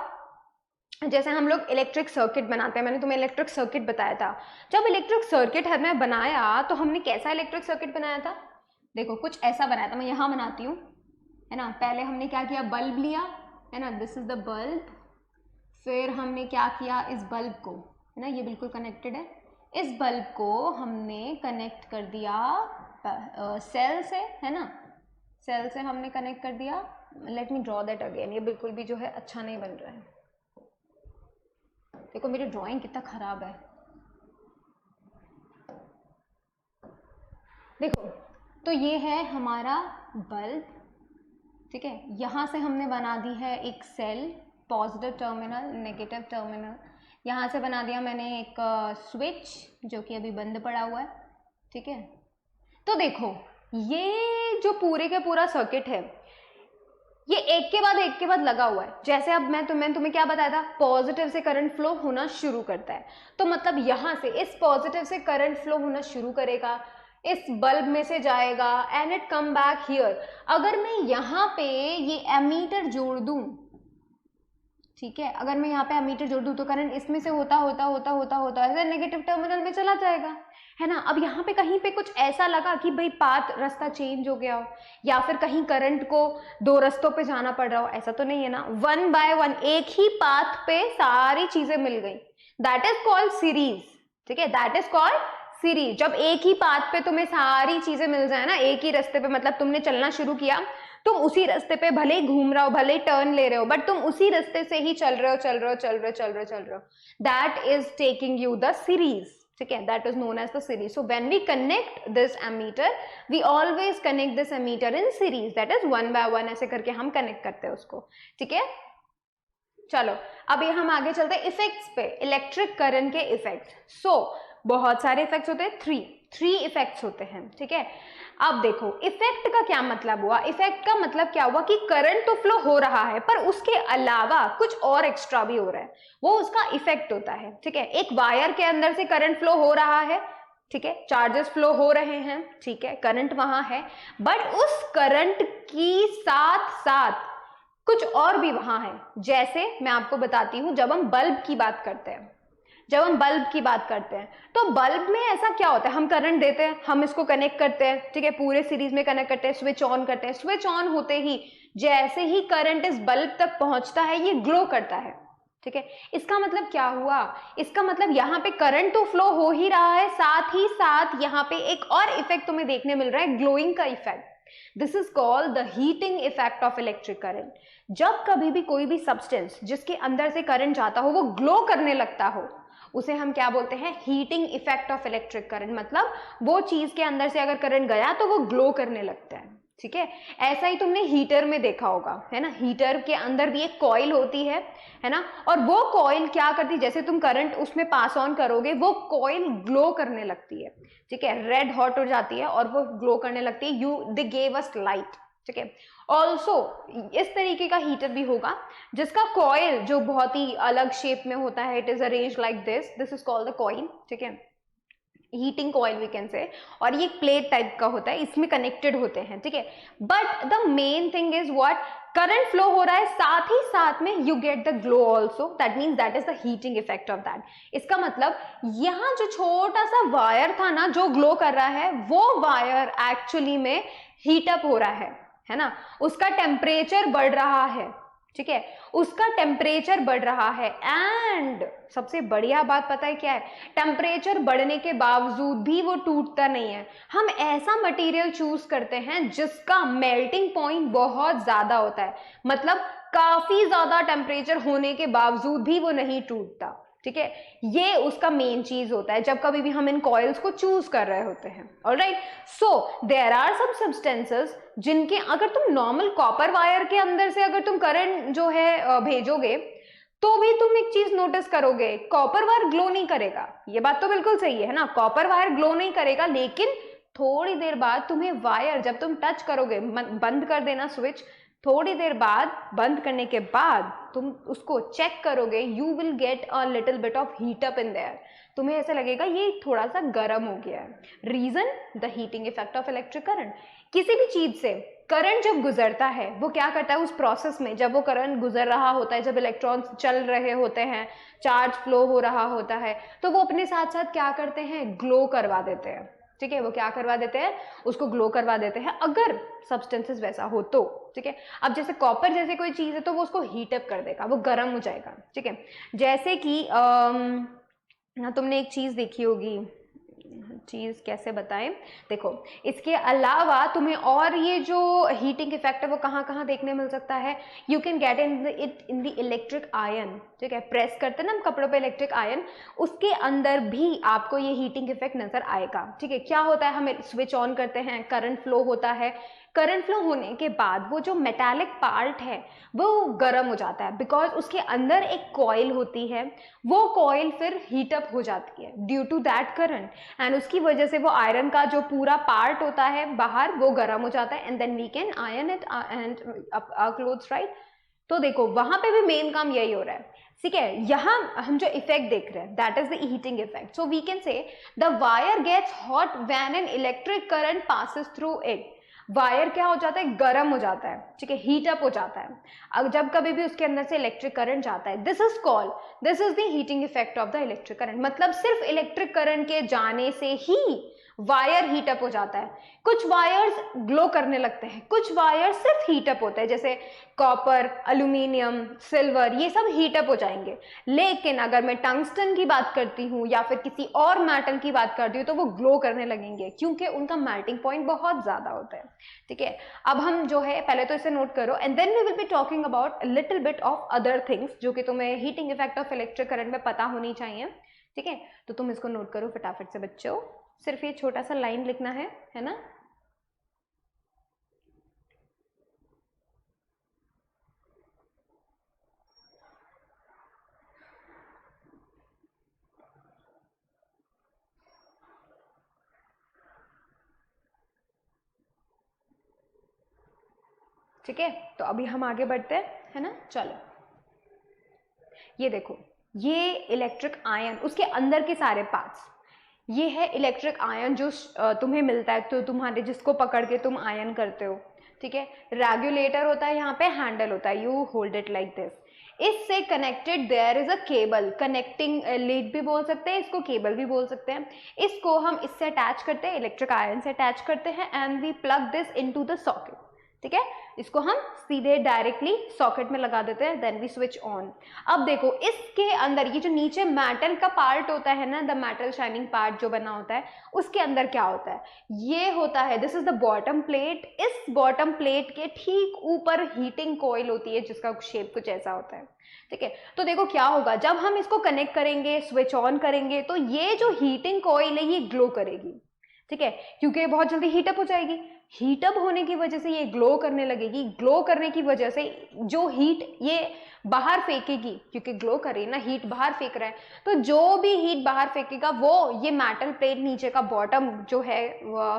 जैसे हम लोग इलेक्ट्रिक सर्किट बनाते हैं, मैंने तुम्हें इलेक्ट्रिक सर्किट बताया था। जब इलेक्ट्रिक सर्किट हमने बनाया तो हमने कैसा इलेक्ट्रिक सर्किट बनाया था, देखो कुछ ऐसा बनाया था, मैं यहाँ बनाती हूँ, है ना। पहले हमने क्या किया, बल्ब लिया, है ना, दिस इज द बल्ब। फिर हमने क्या किया, इस बल्ब को, है ना, ये बिल्कुल कनेक्टेड है, इस बल्ब को हमने कनेक्ट कर दिया सेल से, है ना, सेल से हमने कनेक्ट कर दिया। Let me draw that again, ये बिल्कुल भी जो है अच्छा नहीं बन रहा है। देखो मेरी ड्राइंग कितना खराब है। देखो तो ये है हमारा बल्ब। ठीक है, यहाँ से हमने बना दी है एक cell, positive terminal, negative terminal. यहाँ से बना दिया मैंने एक स्विच जो कि अभी बंद पड़ा हुआ है। ठीक है, तो देखो ये जो पूरे के पूरा सर्किट है ये एक के बाद लगा हुआ है। जैसे अब मैंने तुम्हें क्या बताया था, पॉजिटिव से करंट फ्लो होना शुरू करता है, तो मतलब यहाँ से इस पॉजिटिव से करंट फ्लो होना शुरू करेगा, इस बल्ब में से जाएगा and it come back here. अगर मैं यहाँ पे ये एमीटर जोड़ दूं, ठीक है, अगर मैं यहाँ पे एमीटर जोड़ दूं तो करंट इसमें से होता ऐसे नेगेटिव टर्मिनल में चला जाएगा, है ना। अब यहाँ पे कहीं पे कुछ ऐसा लगा कि भाई पाथ, रास्ता चेंज हो गया हो, या फिर कहीं करंट को दो रास्तों पे जाना पड़ रहा हो, ऐसा तो नहीं है ना। वन बाय वन एक ही पाथ पे सारी चीजें मिल गई, दैट इज कॉल्ड सीरीज। ठीक है, दैट इज कॉल्ड सीरीज। जब एक ही पाथ पे तुम्हें सारी चीजें मिल जाए ना, एक ही रास्ते पे, मतलब तुमने चलना शुरू किया, तुम उसी रास्ते पे भले ही घूम रहे हो, भले ही टर्न ले रहे हो, बट तुम उसी रास्ते से ही चल रहे हो, that is taking you the series. ठीक है, that is known as the series. So when we connect this ammeter, we always connect this ammeter in series, that is one by one, ऐसे करके हम कनेक्ट करते हैं उसको। ठीक है, चलो अभी हम आगे चलते हैं इफेक्ट्स पे, इलेक्ट्रिक करंट के इफेक्ट्स। सो बहुत सारे इफेक्ट्स होते हैं, थ्री इफेक्ट्स होते हैं। ठीक है, अब देखो इफेक्ट का क्या मतलब हुआ, इफेक्ट का मतलब क्या हुआ कि करंट तो फ्लो हो रहा है पर उसके अलावा कुछ और एक्स्ट्रा भी हो रहा है, वो उसका इफेक्ट होता है। ठीक है, एक वायर के अंदर से करंट फ्लो हो रहा है, ठीक है, चार्जेस फ्लो हो रहे हैं, ठीक है, करंट वहां है, बट उस करंट की साथ साथ कुछ और भी वहां है। जैसे मैं आपको बताती हूं, जब हम बल्ब की बात करते हैं, तो बल्ब में ऐसा क्या होता है, हम करंट देते हैं, हम इसको कनेक्ट करते हैं, ठीक है, पूरे सीरीज में कनेक्ट करते हैं, स्विच ऑन करते हैं, स्विच ऑन होते ही जैसे ही करंट इस बल्ब तक पहुंचता है ये ग्लो करता है। ठीक है, इसका मतलब क्या हुआ, इसका मतलब यहाँ पे करंट तो फ्लो हो ही रहा है, साथ ही साथ यहाँ पे एक और इफेक्ट तुम्हें देखने मिल रहा है, ग्लोइंग का effect. This is called the heating effect of electric current. जब कभी भी कोई भी सब्सटेंस जिसके अंदर से करंट जाता हो वो ग्लो करने लगता हो, उसे हम क्या बोलते हैं, heating effect of electric current. मतलब वो चीज के अंदर से अगर करंट गया तो वो ग्लो करने लगता है। ठीक है, ऐसा ही तुमने हीटर में देखा होगा, है ना, हीटर के अंदर भी एक कॉइल होती है ना, और वो कॉइल क्या करती है, जैसे तुम करंट उसमें पास ऑन करोगे वो कॉइल ग्लो करने लगती है। ठीक है, रेड हॉट हो जाती है और वो ग्लो करने लगती है, दे गेव अस लाइट। ठीक है, ऑल्सो इस तरीके का हीटर भी होगा जिसका कॉइल जो बहुत ही अलग शेप में होता है, it is arrange like this is called the coil. ठीक है, हीटिंग कॉइल वी कैन से, और ये प्लेट टाइप का होता है, इसमें कनेक्टेड होते हैं, ठीक है। But the main thing is what, current flow हो रहा है, साथ ही साथ में you get the glow also, that means that is the heating effect of that. इसका मतलब यहाँ जो छोटा सा वायर था ना जो ग्लो कर रहा है, वो वायर एक्चुअली में हीट अप हो रहा है ना, उसका टेम्परेचर बढ़ रहा है, ठीक है, उसका टेम्परेचर बढ़ रहा है। एंड सबसे बढ़िया बात पता है क्या है, टेम्परेचर बढ़ने के बावजूद भी वो टूटता नहीं है। हम ऐसा मटेरियल चूज करते हैं जिसका मेल्टिंग पॉइंट बहुत ज्यादा होता है, मतलब काफी ज्यादा टेम्परेचर होने के बावजूद भी वो नहीं टूटता, ठीक है। ये उसका मेन चीज होता है जब कभी भी हम इन कॉइल्स को चूज कर रहे होते हैं। Alright, so there are some substances जिनके अगर तुम नॉर्मल कॉपर वायर के अंदर से अगर तुम करंट जो है भेजोगे तो भी तुम एक चीज नोटिस करोगे, कॉपर वायर ग्लो नहीं करेगा। ये बात तो बिल्कुल सही है ना, कॉपर वायर ग्लो नहीं करेगा, लेकिन थोड़ी देर बाद तुम्हें वायर जब तुम टच करोगे, बंद कर देना स्विच, थोड़ी देर बाद बंद करने के बाद तुम उसको चेक करोगे, you will get a little bit of heat up in their. तुम्हें ऐसा लगेगा ये थोड़ा सा गर्म हो गया है। Reason, the heating effect of electric current. किसी भी चीज से करंट जब गुजरता है वो क्या करता है उस प्रोसेस में, जब वो करंट गुजर रहा होता है, जब इलेक्ट्रॉन्स चल रहे होते हैं, चार्ज फ्लो हो रहा होता है, तो वो अपने साथ साथ क्या करते हैं, ग्लो करवा देते हैं, ठीक है। वो क्या करवा देते हैं, उसको ग्लो करवा देते हैं, अगर सब्सटेंसेस वैसा हो तो, ठीक है। अब जैसे कॉपर जैसे कोई चीज है तो वो उसको हीट अप कर देगा, वो गर्म हो जाएगा, ठीक है। जैसे कि तुमने एक चीज देखी होगी, चीज कैसे बताएं, देखो इसके अलावा तुम्हें और ये जो हीटिंग इफेक्ट है वो कहाँ कहाँ देखने मिल सकता है, you can get it in the electric ion, ठीक है। प्रेस करते हैं ना हम कपड़ों पे इलेक्ट्रिक आयन, उसके अंदर भी आपको ये हीटिंग इफेक्ट नजर आएगा, ठीक है। क्या होता है, हम स्विच ऑन करते हैं, करंट फ्लो होता है, करंट फ्लो होने के बाद वो जो मेटालिक पार्ट है वो गर्म हो जाता है, बिकॉज उसके अंदर एक कॉइल होती है, वो कॉइल फिर हीट अप हो जाती है due to that current, and उसकी वजह से वो आयरन का जो पूरा पार्ट होता है बाहर वो गर्म हो जाता है, and then we can iron it and our clothes, right. तो देखो वहां पे भी मेन काम यही हो रहा है, ठीक है। यहां हम जो इफेक्ट देख रहे हैं that is the heating effect. So we can say the wire gets hot when an electric current passes through it. Wire क्या हो जाता है, गर्म हो जाता है, ठीक है, हीट अप हो जाता है। अब जब कभी भी उसके अंदर से इलेक्ट्रिक करंट जाता है, this is the heating effect of the electric current. मतलब सिर्फ इलेक्ट्रिक करंट के जाने से ही वायर हीट अप हो जाता है। कुछ वायर्स ग्लो करने लगते हैं, कुछ वायर सिर्फ हीट अप होते हैं, जैसे कॉपर, एल्यूमिनियम, सिल्वर, ये सब हीट अप हो जाएंगे। लेकिन अगर मैं टंगस्टन की बात करती हूँ या फिर किसी और मेटल की बात करती हूँ तो वो ग्लो करने लगेंगे, क्योंकि उनका मेल्टिंग पॉइंट बहुत ज्यादा होता है, ठीक है। अब हम जो है पहले तो इसे नोट करो, and then we will be talking about little bit of other things जो कि तुम्हें heating effect of electric current में पता होनी चाहिए, ठीक है। तो तुम इसको नोट करो फटाफट से बच्चों, सिर्फ ये छोटा सा लाइन लिखना है ना। ठीक है, तो अभी हम आगे बढ़ते हैं, है ना। चलो ये देखो, ये इलेक्ट्रिक आयन, उसके अंदर के सारे पार्ट्स, ये है इलेक्ट्रिक आयन जो तुम्हें मिलता है, तो तुम्हारे जिसको पकड़ के तुम आयन करते हो, ठीक है। रेगुलेटर होता है, यहाँ पे हैंडल होता है, you hold it like this. इससे connected there is a cable, connecting lead भी बोल सकते हैं इसको, केबल भी बोल सकते हैं। इसको हम इससे अटैच करते हैं, इलेक्ट्रिक आयन से अटैच करते हैं, and we plug this into the socket, ठीक है। इसको हम सीधे डायरेक्टली सॉकेट में लगा देते हैं, देन वी स्विच ऑन। अब देखो इसके अंदर ये जो नीचे मेटल का पार्ट होता है ना, द मेटल शाइनिंग पार्ट जो बना होता है, उसके अंदर क्या होता है, ये होता है, this is the bottom plate. इस बॉटम प्लेट के ठीक ऊपर हीटिंग कॉइल होती है जिसका शेप कुछ ऐसा होता है, ठीक है। तो देखो क्या होगा, जब हम इसको कनेक्ट करेंगे, स्विच ऑन करेंगे, तो ये जो हीटिंग कॉइल है ये ग्लो करेगी, ठीक है, क्योंकि ये बहुत जल्दी हीटअप हो जाएगी। हीटअप होने की वजह से ये ग्लो करने लगेगी, ग्लो करने की वजह से जो हीट ये बाहर फेंकेगी, क्योंकि ग्लो कर रही है ना, हीट बाहर फेंक रहा है, तो जो भी हीट बाहर फेंकेगा वो ये मेटल प्लेट नीचे का बॉटम जो है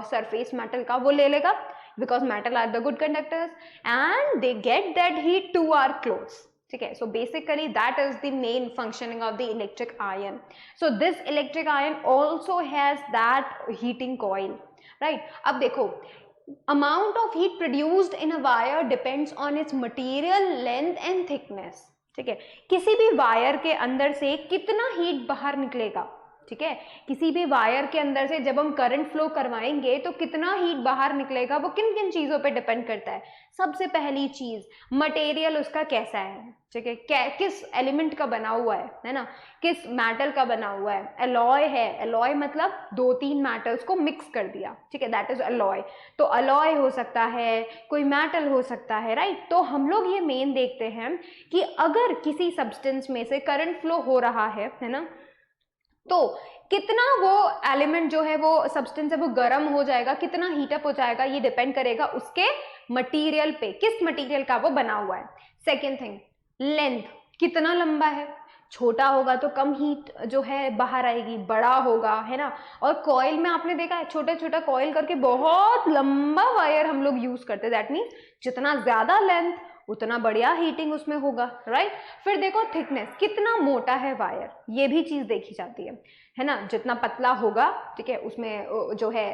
सरफेस मेटल का वो ले लेगा, because metal are the good conductors and they get that heat to our clothes, ठीक है. So basically that is the main functioning of the electric iron. So this electric iron also has that heating coil, right. अब देखो, amount of heat produced in a wire depends on its material length and thickness. ठीक है, किसी भी wire के अंदर से कितना हीट बाहर निकलेगा, ठीक है, किसी भी वायर के अंदर से जब हम करंट फ्लो करवाएंगे तो कितना हीट बाहर निकलेगा, वो किन किन चीजों पे डिपेंड करता है. सबसे पहली चीज मटेरियल उसका कैसा है, ठीक है, किस एलिमेंट का बना हुआ है ना, किस मेटल का बना हुआ है. एलॉय है, एलॉय मतलब 2-3 मेटल्स को मिक्स कर दिया, ठीक है, दैट इज एलॉय. तो एलॉय हो सकता है, कोई मेटल हो सकता है, राइट. तो हम लोग ये मेन देखते हैं कि अगर किसी सब्सटेंस में से करंट फ्लो हो रहा है ना, तो कितना वो एलिमेंट जो है, वो सब्सटेंस है, वो गर्म हो जाएगा, कितना हीटअप हो जाएगा, ये डिपेंड करेगा उसके मटेरियल पे, किस मटेरियल का वो बना हुआ है. सेकेंड थिंग, लेंथ, कितना लंबा है. छोटा होगा तो कम हीट जो है बाहर आएगी, बड़ा होगा, है ना. और कॉइल में आपने देखा है, छोटा छोटा कॉइल करके बहुत लंबा वायर हम लोग यूज करते हैं. दैट मीन्स जितना ज्यादा लेंथ उतना बढ़िया हीटिंग उसमें होगा, राइट. फिर देखो थिकनेस, कितना मोटा है वायर, ये भी चीज देखी जाती है ना. जितना पतला होगा, ठीक है, उसमें जो है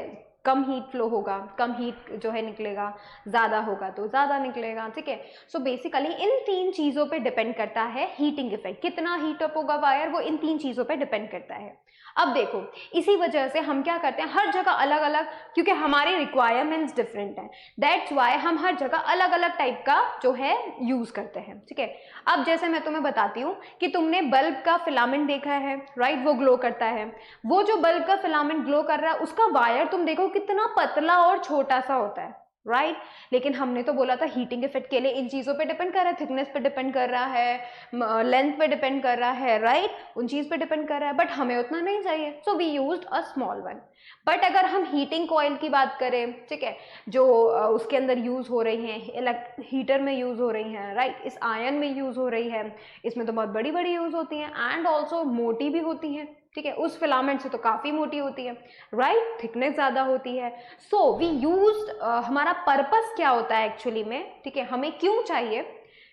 कम हीट फ्लो होगा, कम हीट जो है निकलेगा, ज़्यादा होगा तो ज़्यादा निकलेगा, ठीक है. सो बेसिकली इन 3 चीज़ों पे डिपेंड करता है हीटिंग इफेक्ट, कितना हीट अप होगा वायर, वो इन 3 चीज़ों पे डिपेंड करता है. अब देखो, इसी वजह से हम क्या करते हैं, हर जगह अलग अलग, क्योंकि हमारे रिक्वायरमेंट्स डिफरेंट हैं, दैट्स वाई हम हर जगह अलग अलग टाइप का जो है यूज़ करते हैं, ठीक है. अब जैसे मैं तुम्हें बताती हूँ कि तुमने बल्ब का फिलामेंट देखा है, राइट, वो ग्लो करता है. वो जो बल्ब का फिलामेंट ग्लो कर रहा है, उसका वायर तुम देखो कितना पतला और छोटा सा होता है, राइट. लेकिन हमने तो बोला था हीटिंग इफेक्ट के लिए इन चीज़ों पे डिपेंड कर रहा है, थिकनेस पे डिपेंड कर रहा है, लेंथ पे डिपेंड कर रहा है, राइट, उन चीज़ पे डिपेंड कर रहा है. बट हमें उतना नहीं चाहिए, so we used a small one. But अगर हम हीटिंग कॉइल की बात करें, ठीक है, जो उसके अंदर यूज हो रही हैं, हीटर में यूज हो रही हैं, राइट, इस आयन में यूज हो रही है, इसमें तो बहुत बड़ी बड़ी यूज होती हैं एंड ऑल्सो मोटी भी होती हैं, ठीक है, उस फिलामेंट से तो काफ़ी मोटी होती है, राइट, थिकनेस ज़्यादा होती है. सो वी यूज्ड, हमारा पर्पस क्या होता है एक्चुअली में, ठीक है, हमें क्यों चाहिए,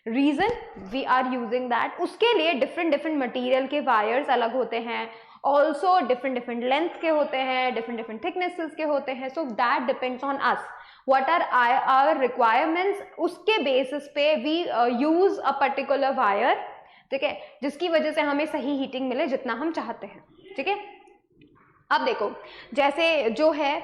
reason we are using that, उसके लिए डिफरेंट डिफरेंट मटेरियल के वायर्स अलग होते हैं, ऑल्सो डिफरेंट डिफरेंट लेंथ के होते हैं, डिफरेंट डिफरेंट थिकनेसेस के होते हैं. So that depends on us, what are our requirements, उसके बेसिस पे we use a particular wire, ठीक है, जिसकी वजह से हमें सही हीटिंग मिले जितना हम चाहते हैं, ठीक है. अब देखो, जैसे जो है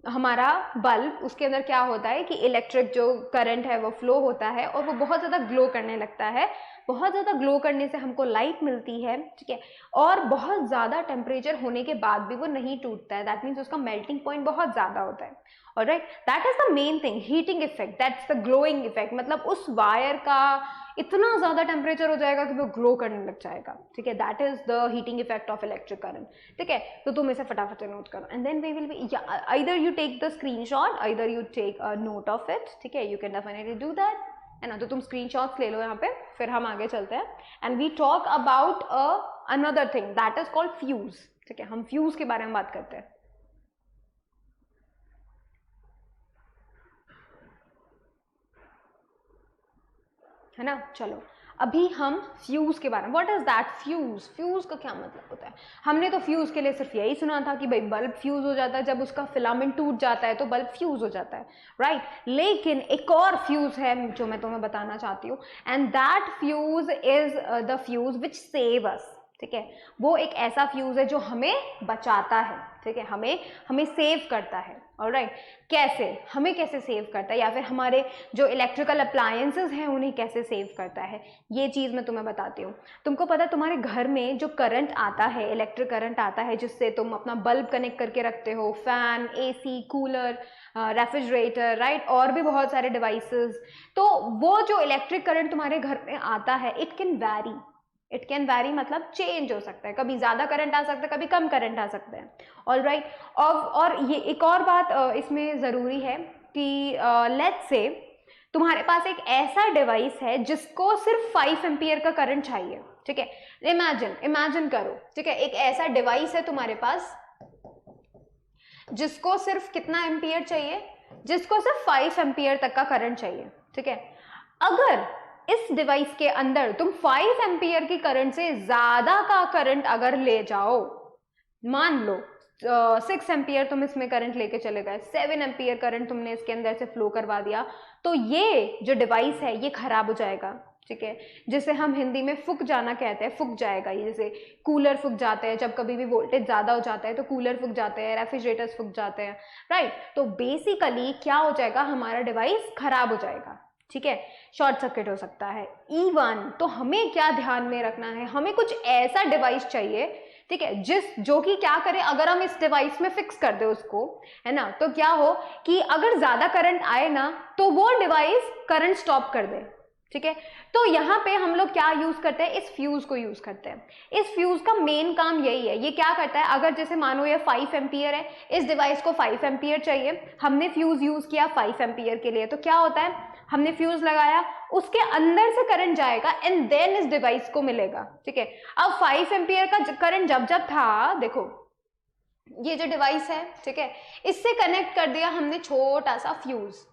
हमारा बल्ब, उसके अंदर क्या होता है कि इलेक्ट्रिक जो करंट है वो फ्लो होता है और वो बहुत ज़्यादा ग्लो करने लगता है. बहुत ज़्यादा ग्लो करने से हमको लाइट मिलती है, ठीक है, और बहुत ज़्यादा टेम्परेचर होने के बाद भी वो नहीं टूटता है. दैट मीन्स उसका मेल्टिंग पॉइंट बहुत ज़्यादा होता है. Alright, that is the main thing, heating effect, that's the glowing effect. मतलब उस वायर का इतना ज़्यादा टेम्परेचर हो जाएगा कि वो ग्लो करने लग जाएगा, ठीक है. That is the heating effect of electric current, ठीक है. तो तुम इसे फटाफट से नोट करो and then we will be, either you take the screenshot, either you take a note of it, ठीक है, you can definitely do that, है ना. तो तुम स्क्रीनशॉट्स ले लो यहाँ पे, फिर हम आगे चलते हैं and we talk about another thing that is called fuse, ठीक है. हम फ्यूज के बारे में बात करते हैं, है ना. चलो, अभी हम फ्यूज के बारे में, what is that fuse, fuse का क्या मतलब होता है. हमने तो फ्यूज के लिए सिर्फ यही सुना था कि भाई बल्ब फ्यूज हो जाता है, जब उसका फिलामेंट टूट जाता है तो बल्ब फ्यूज हो जाता है, राइट. लेकिन एक और फ्यूज है जो मैं तुम्हें बताना चाहती हूँ, and that fuse is the fuse which save us, ठीक है. वो एक ऐसा फ्यूज है जो हमें बचाता है, ठीक है, हमें सेव करता है. ऑलराइट, कैसे, हमें कैसे सेव करता है, या फिर हमारे जो इलेक्ट्रिकल अप्लायंसेस हैं उन्हें कैसे सेव करता है, ये चीज़ मैं तुम्हें बताती हूँ. तुमको पता है तुम्हारे घर में जो करंट आता है, इलेक्ट्रिक करंट आता है, जिससे तुम अपना बल्ब कनेक्ट करके रखते हो, fan, AC, cooler, refrigerator, right, और भी बहुत सारे डिवाइसेस. तो वो जो इलेक्ट्रिक करंट तुम्हारे घर में आता है, इट कैन वैरी मतलब चेंज हो सकता है, कभी ज़्यादा करंट आ सकता है, कभी कम करंट आ सकता है. ऑलराइट, और ये एक और बात इसमें ज़रूरी है कि लेट्स से तुम्हारे पास एक ऐसा डिवाइस है जिसको सिर्फ 5 एम्पियर का करंट चाहिए, ठीक है. इमेजिन करो, ठीक है, एक ऐसा डिवाइस है तुम्हारे पास जिसको सिर्फ कितना एम्पियर चाहिए, जिसको सिर्फ 5 एम्पियर तक का करंट चाहिए, ठीक है. अगर इस डिवाइस के अंदर तुम 5 एम्पियर की करंट से ज्यादा का करंट अगर ले जाओ, मान लो 6 एम्पियर तुम इसमें करंट लेके चले गए, 7 एम्पियर करंट तुमने इसके अंदर से फ्लो करवा दिया, तो ये जो डिवाइस है ये खराब हो जाएगा, ठीक है। जिसे हम हिंदी में फूक जाना कहते हैं, फूक जाएगा ये। जैसे कूलर फूक जाते हैं, जब कभी भी वोल्टेज ज्यादा हो जाता है तो कूलर फूक जाते हैं, रेफ्रिजरेटर्स फूक जाते हैं, राइट। तो बेसिकली क्या हो जाएगा, हमारा डिवाइस खराब हो जाएगा, ठीक है, शॉर्ट सर्किट हो सकता है। इवन तो हमें क्या ध्यान में रखना है, हमें कुछ ऐसा डिवाइस चाहिए, ठीक है, जो कि क्या करे, अगर हम इस डिवाइस में फिक्स कर दे उसको, है ना, तो क्या हो कि अगर ज्यादा करंट आए ना तो वो डिवाइस करंट स्टॉप कर दे, ठीक है। तो यहाँ पे हम लोग क्या यूज करते हैं, इस फ्यूज को यूज करते हैं। इस फ्यूज का मेन काम यही है, ये क्या करता है, अगर जैसे मानो ये 5 एम्पियर है, इस डिवाइस को 5 एम्पियर चाहिए, हमने फ्यूज यूज किया 5 एम्पियर के लिए, तो क्या होता है, हमने फ्यूज लगाया, उसके अंदर से करंट जाएगा एंड देन इस डिवाइस को मिलेगा, ठीक है। अब 5 एम्पियर का करंट जब था, देखो ये जो डिवाइस है, ठीक है, इससे कनेक्ट कर दिया हमने छोटा सा फ्यूज,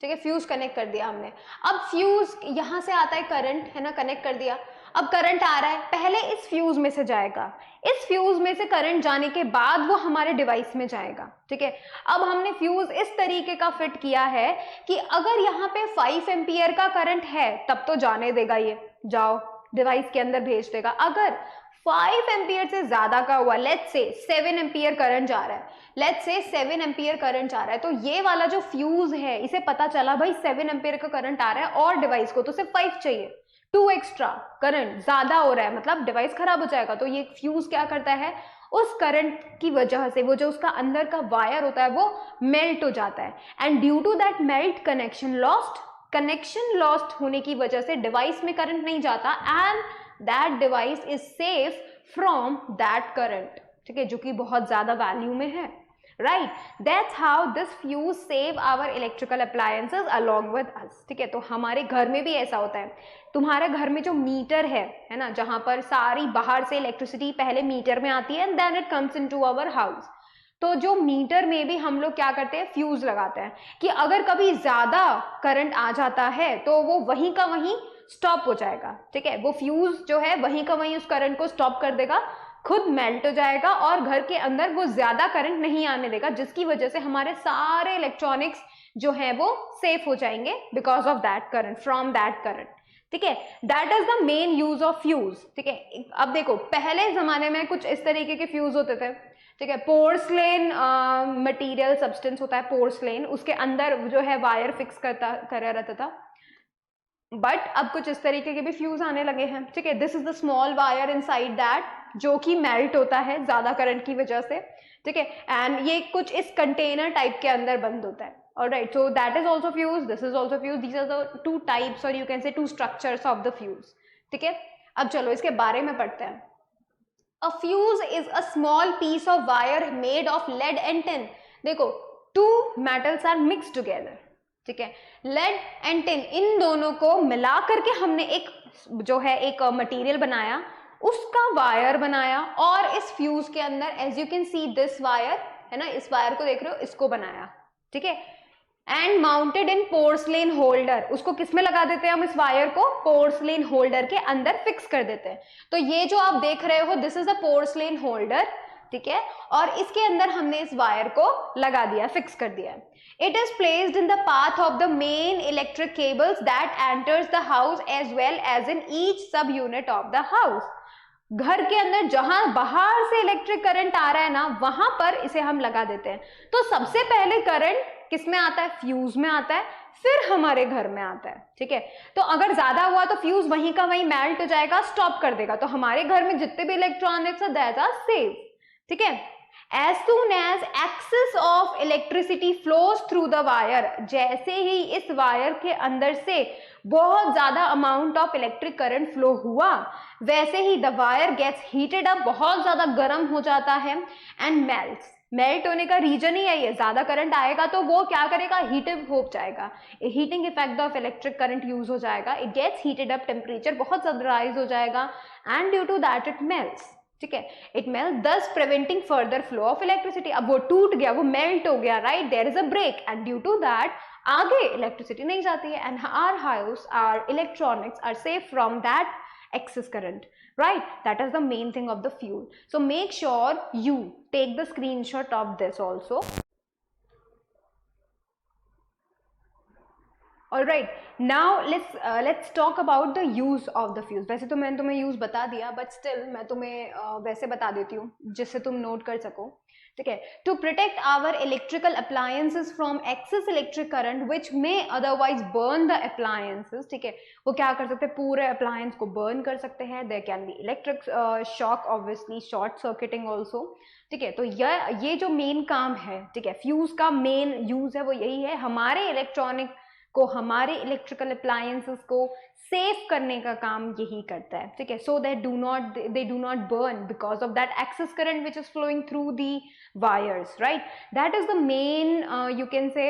ठीक है, फ्यूज कनेक्ट कर दिया हमने। अब फ्यूज यहां से आता है करंट, है ना, कनेक्ट कर दिया, अब करंट आ रहा है, पहले इस फ्यूज में से जाएगा, इस फ्यूज में से करंट जाने के बाद वो हमारे डिवाइस में जाएगा, ठीक है। अब हमने फ्यूज इस तरीके का फिट किया है कि अगर यहाँ पे 5 एम्पियर का करंट है तब तो जाने देगा, ये जाओ डिवाइस के अंदर भेज देगा। अगर 5 एम्पियर से ज्यादा का हुआ, लेट्स से 7 एम्पियर करंट जा रहा है, लेट्स से 7 एम्पियर करंट जा रहा है, तो ये वाला जो फ्यूज है इसे पता चला भाई 7 एम्पियर का करंट आ रहा है और डिवाइस को तो सिर्फ 5 चाहिए, 2 एक्स्ट्रा करंट ज्यादा हो रहा है, मतलब डिवाइस खराब हो जाएगा। तो ये फ्यूज क्या करता है, उस करंट की वजह से वो जो उसका अंदर का वायर होता है वो मेल्ट हो जाता है, and due to that melt connection lost होने की वजह से डिवाइस में करंट नहीं जाता and that device is safe from that current, ठीक है, जो कि बहुत ज्यादा वैल्यू में है, right. That's how this fuse save our electrical appliances along with us, ठीक है। तो हमारे घर में भी ऐसा होता है, तुम्हारे घर में जो मीटर है ना, जहां पर सारी बाहर से इलेक्ट्रिसिटी पहले मीटर में आती है and then it comes into our house, तो जो मीटर में भी हम लोग क्या करते हैं, फ्यूज लगाते हैं कि अगर कभी ज्यादा करंट आ जाता है तो वो वहीं का वहीं स्टॉप हो जाएगा, ठीक है। वो फ्यूज जो है वहीं का वहीं उस करंट को स्टॉप कर देगा, खुद मेल्ट हो जाएगा और घर के अंदर वो ज्यादा करंट नहीं आने देगा, जिसकी वजह से हमारे सारे इलेक्ट्रॉनिक्स जो है वो सेफ हो जाएंगे because of that current, from that current, ठीक है। That is the main use of fuse, ठीक है। अब देखो पहले जमाने में कुछ इस तरीके के फ्यूज होते थे, ठीक है, पोर्सलेन मटेरियल सब्सटेंस होता है पोर्सलेन, उसके अंदर जो है वायर फिक्स करा रहता था, बट अब कुछ इस तरीके के भी फ्यूज आने लगे हैं, ठीक है। This is the small wire inside that जो कि मेल्ट होता है ज्यादा करंट की वजह से, ठीक है, एंड ये कुछ इस कंटेनर टाइप के अंदर बंद होता है, alright. So that is also fuse, this is also fuse, these are the 2 types और you can say 2 structures of the fuse, ठीक है। अब चलो इसके बारे में पढ़ते हैं। A fuse is a small piece of wire made of lead and tin. देखो 2 metals are mixed together, ठीक है, lead and tin, इन दोनों को मिला करके हमने एक जो है एक मटेरियल बनाया, उसका वायर बनाया और इस फ्यूज के अंदर as you can see this wire है ना, इस वायर को देख रहे हो, इसको बनाया, ठीक है, and mounted in porcelain holder, उसको किसमें लगा देते हैं हम, इस वायर को पोर्सलेन होल्डर के अंदर फिक्स कर देते हैं। तो ये जो आप देख रहे हो this is a porcelain holder, ठीक है, और इसके अंदर हमने इस वायर को लगा दिया, फिक्स कर दिया। It is placed in the path of the main electric cables that enters the house as well as in each sub unit of the house. घर के अंदर जहां बाहर से इलेक्ट्रिक करंट आ रहा है ना, वहां पर इसे हम लगा देते हैं। तो सबसे पहले करंट किस में आता है, फ्यूज में आता है, फिर हमारे घर में आता है, ठीक है। तो अगर ज्यादा हुआ तो फ्यूज वहीं का वहीं मेल्ट हो जाएगा, स्टॉप कर देगा, तो हमारे घर में जितने भी इलेक्ट्रॉनिक्स है दैट आर सेफ, ठीक है। As soon as excess of electricity flows through the wire, जैसे ही इस वायर के अंदर से बहुत ज्यादा amount of electric current flow हुआ, वैसे ही the wire gets heated up, बहुत ज्यादा गर्म हो जाता है, एंड मेल्ट्स, मेल्ट होने का रीजन ही है ये, ज्यादा करंट आएगा तो वो क्या करेगा, हीटिंग हो जाएगा, heating effect of electric current use हो जाएगा, it gets heated up, temperature बहुत ज्यादा राइज हो जाएगा and due to that it melts, ठीक है, it melt thus preventing further flow of electricity. अब वो टूट गया, वो मेल्ट हो गया, right, there is a break and due to that आगे इलेक्ट्रिसिटी नहीं जाती है, and our house, our electronics are safe from that excess current, right? That is the main thing of the fuel. So make sure you take the screenshot of this also. All right, now let's talk about the use of the fuse. वैसे तो मैंने तुम्हें use बता दिया, but still मैं तुम्हें वैसे बता देती हूँ जिससे तुम नोट कर सको, ठीक है. To protect our electrical appliances from excess electric current which may otherwise burn the appliances, ठीक है. वो क्या कर सकते हैं, पूरे अप्लायंस को बर्न कर सकते हैं. There can be electric shock, obviously short circuiting also, ठीक है. तो ये जो मेन काम है, ठीक है, फ्यूज का मेन यूज है वो यही है, हमारे इलेक्ट्रॉनिक को, हमारे इलेक्ट्रिकल अप्लायंसेस को सेफ करने का काम यही करता है, ठीक है. So that they do not burn because of that excess current which is flowing through the wires, right? That is the main you can say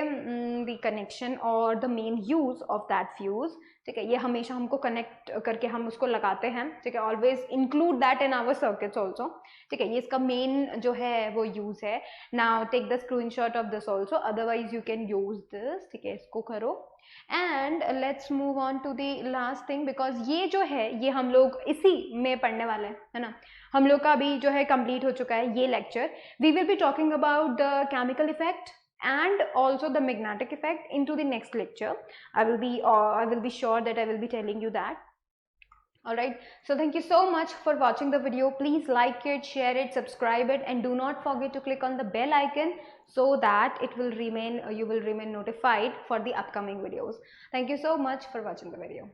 the connection or the main use of that fuse, ठीक है. ये हमेशा हमको connect करके हम उसको लगाते हैं, ठीक है. Always include that in our circuits also, ठीक है. ये इसका मेन जो है वो यूज है. Now take the screenshot of this also, otherwise you can use this, ठीक है. इसको करो and let's move on to the last thing, because ये जो है ये हम लोग इसी में पढ़ने वाले हैं, है ना. हम लोग का भी जो है कंप्लीट हो चुका है ये lecture. We will be talking about the chemical effect and also the magnetic effect into the next lecture. I will be sure that I will be telling you that. All right, so thank you so much for watching the video. Please like it, share it, subscribe it, and do not forget to click on the bell icon so that it will remain you will remain notified for the upcoming videos. Thank you so much for watching the video.